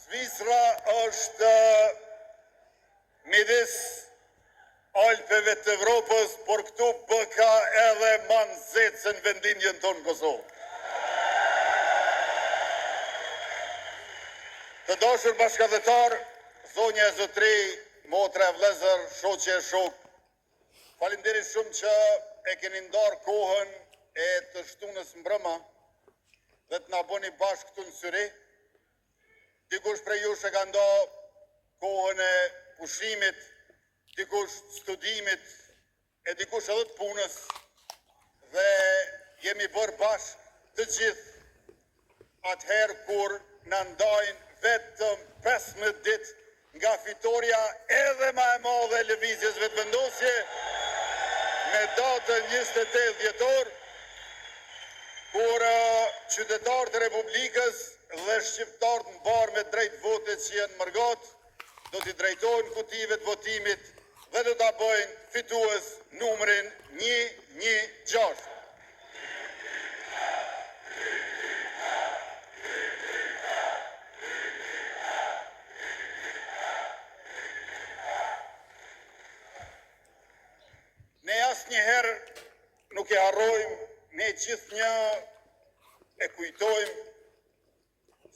Zvicra është midis Alpeve të Evropës, por këtu bëka edhe ma nxehtë se në vendinjen tonë Kosovë. Të dashur bashkëdhetar, zonja e zotri, motra e vëllezër, shoqe e shok, faleminderit shumë që e keni ndarë kohën e të shtunës mbrëma dhe të na bëni bashkë këtu në syri. Dikush prej jush e ka nda kohën e pushimit, dikush studimit, e dikush edhe të punës, dhe jemi bërë bashkë të gjithë atëherë kur në ndajnë vetëm 15 ditë nga fitoria edhe ma e madhe e lëvizjes vetëvendosje me datën 28 dhjetor, kur qytetarët e Republikës dhe shqiptarët në barë me drejt votet që jenë mërgat, do t'i drejtojnë kutive të votimit dhe do t'a bëjnë fitues numrin 116. Ne asnjëherë nuk e harrojmë, ne gjithnjë e kujtojmë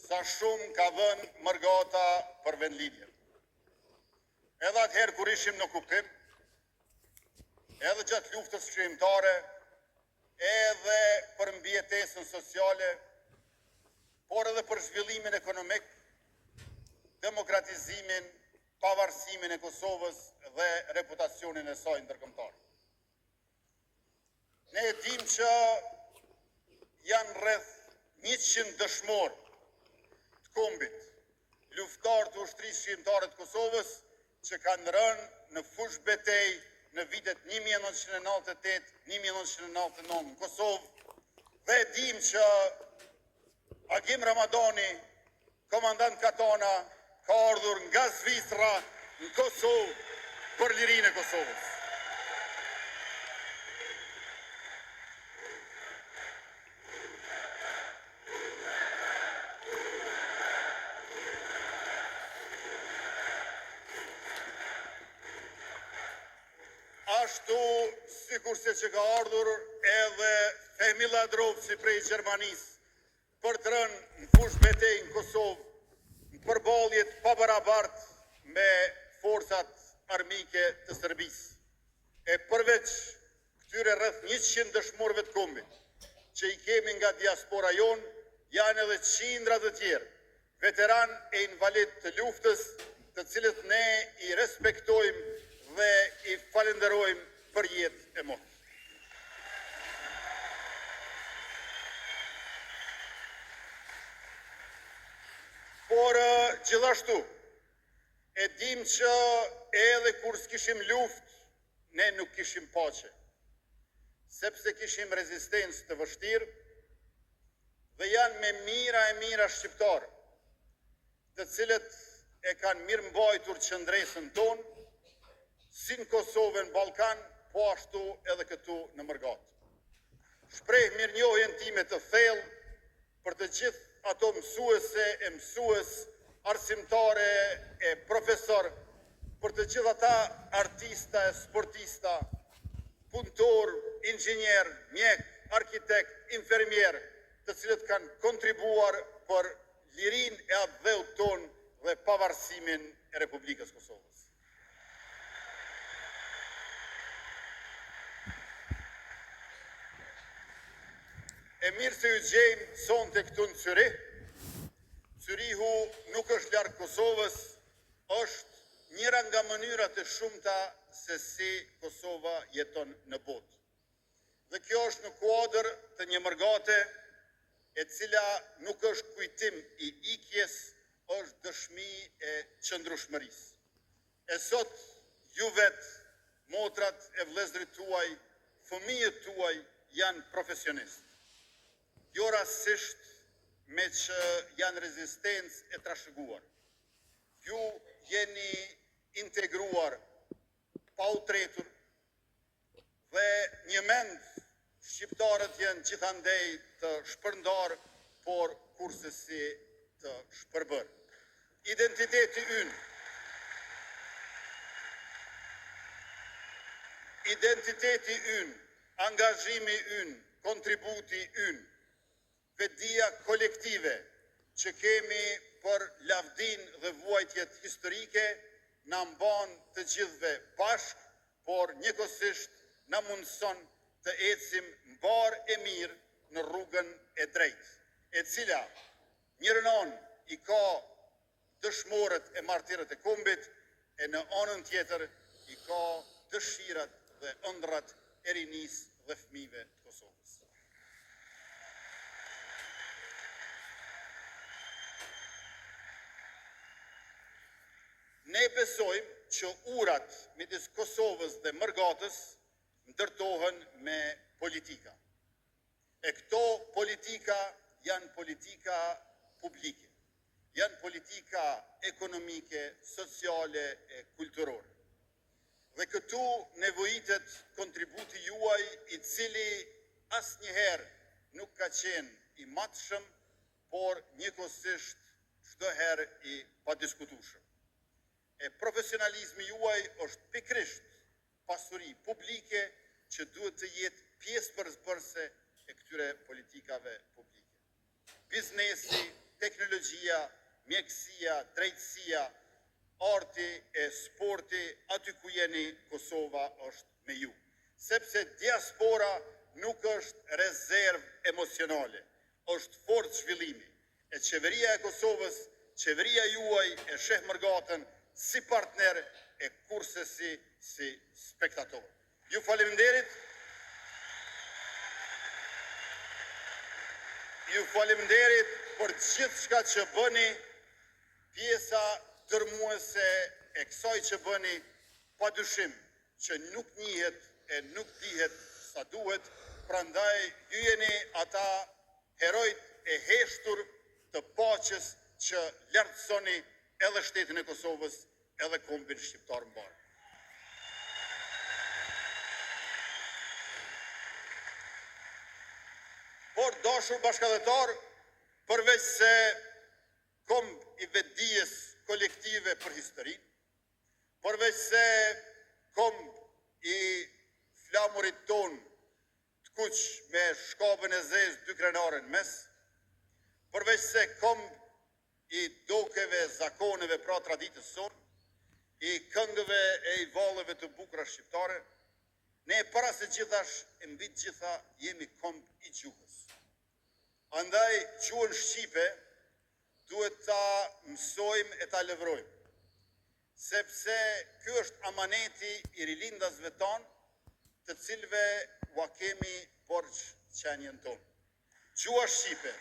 sa shumë ka dhënë Mërgata për vendlidhje. Edhe atëherë kur ishim në kuptim, edhe gjatë luftës shkrimtare, edhe për mbijetesën sociale, por edhe për zhvillimin ekonomik, demokratizimin, pavarësimin e Kosovës dhe reputacionin e saj ndërkombëtar. Ne e dim që janë rreth 100 dëshmorë të kombit, luftarë të ushtrisë shqiptare të Kosovës, që kanë rënë në fush betej në vitet 1998-1999 në Kosovë, dhe e dim që Agim Ramadani, komandant Katana, ka ardhur nga Zvicra në Kosovë për lirinë e Kosovës. Ashtu sikurse që ka ardhur edhe Fehmi Ladrovci prej Gjermanisë për të rënë në fush betej në Kosovë, në përballjet pabarabartë me forcat armike të Serbisë. E përveç këtyre rreth 100 dëshmorëve të kombit që i kemi nga diaspora jonë, janë edhe qindra të tjerë, veteran e invalid të luftës, të cilët ne i respektojmë dhe i falenderojmë për jetë e motë. Por gjithashtu, e dim që edhe kur s'kishim luft, ne nuk kishim paqe, sepse kishim rezistencë të vështirë dhe janë me mira e mira shqiptarë, të cilët e kanë mirë mbajtur qëndresën tonë, si në Kosovë në Ballkan, po ashtu edhe këtu në Mërgat. Shpreh mirënjohjen time të thellë për të gjithë ato mësuese e mësues, arsimtare e profesor, për të gjithë ata artista e sportista, punëtor, inxhinier, mjek, arkitekt, infermier, të cilët kanë kontribuar për lirinë e atë dheut tonë dhe pavarësimin e Republikës Kosovës. E mirë se ju gjejmë sonte këtu në Cyri. Cyrihu nuk është larg Kosovës, është njëra nga mënyrat e shumta se si Kosova jeton në botë. Dhe kjo është në kuadër të një Mërgate e cila nuk është kujtim i ikjes, është dëshmi e qëndrueshmërisë. E sot ju vetë, motrat e vëllezërit tuaj, fëmijët tuaj janë profesionistë. Jo rastësisht me që janë rezistencë e trashëguar. Ju jeni integruar, pa u tretur, dhe një mend shqiptarët janë gjithandej të shpërndar por kurse si të shpërbër. Identiteti ynë, angazhimi ynë, kontributi ynë, vedia kolektive që kemi për lavdin dhe vuajtjet historike, na mban të gjithve bashk, por njëkohësisht na mundson të ecim mbar e mirë në rrugën e drejtë, e cila njërën anë i ka dëshmorët e martirët e kombit, e në anën tjetër i ka dëshirat dhe ëndrat e rinisë dhe fëmijëve të Kosovës. Ne besojmë që urat midis Kosovës dhe Mërgatës ndërtohen me politika. E këto politika janë politika publike, janë politika ekonomike, sociale e kulturore. Dhe këtu nevojitet kontributi juaj i cili asnjëherë nuk ka qenë i matshëm, por njëkohësisht çdo herë i padiskutueshëm. E profesionalizmi juaj është pikërisht pasuri publike që duhet të jetë pjesë përbërëse e këtyre politikave publike. Biznesi, teknologjia, mjekësia, drejtësia, arti e sporti, aty ku jeni, Kosova është me ju. Sepse diaspora nuk është rezervë emocionale, është forcë zhvillimi. E qeveria e Kosovës, qeveria juaj e sheh Mërgatën si partner e kurse si spektator. Ju faleminderit. Ju faleminderit për gjithë shka që bëni, pjesa dërmuese e kësaj që bëni, pa dyshim që nuk njihet e nuk dihet sa duhet, prandaj ju jeni ata herojt e heshtur të paqes që lartësoni edhe shtetin e Kosovës, edhe kombin shqiptar mbar. Por dashur bashkëdhetar, përveç se komb i vetdijes kolektive për historinë, përveç se komb i flamurit ton të kuq me shkapën e zezë dy krenare në mes, përveç se komb i dokeve, zakoneve pra traditës sonë, i këngëve e i vallëve të bukura shqiptare, ne para se gjithash e mbi të gjitha jemi komb i gjuhës. Andaj gjuhën shqipe duhet ta mësojmë e ta lëvrojmë, sepse ky është amaneti i rilindasve tanë, të cilëve ua kemi borxh qenjen tonë. Gjuha shqipe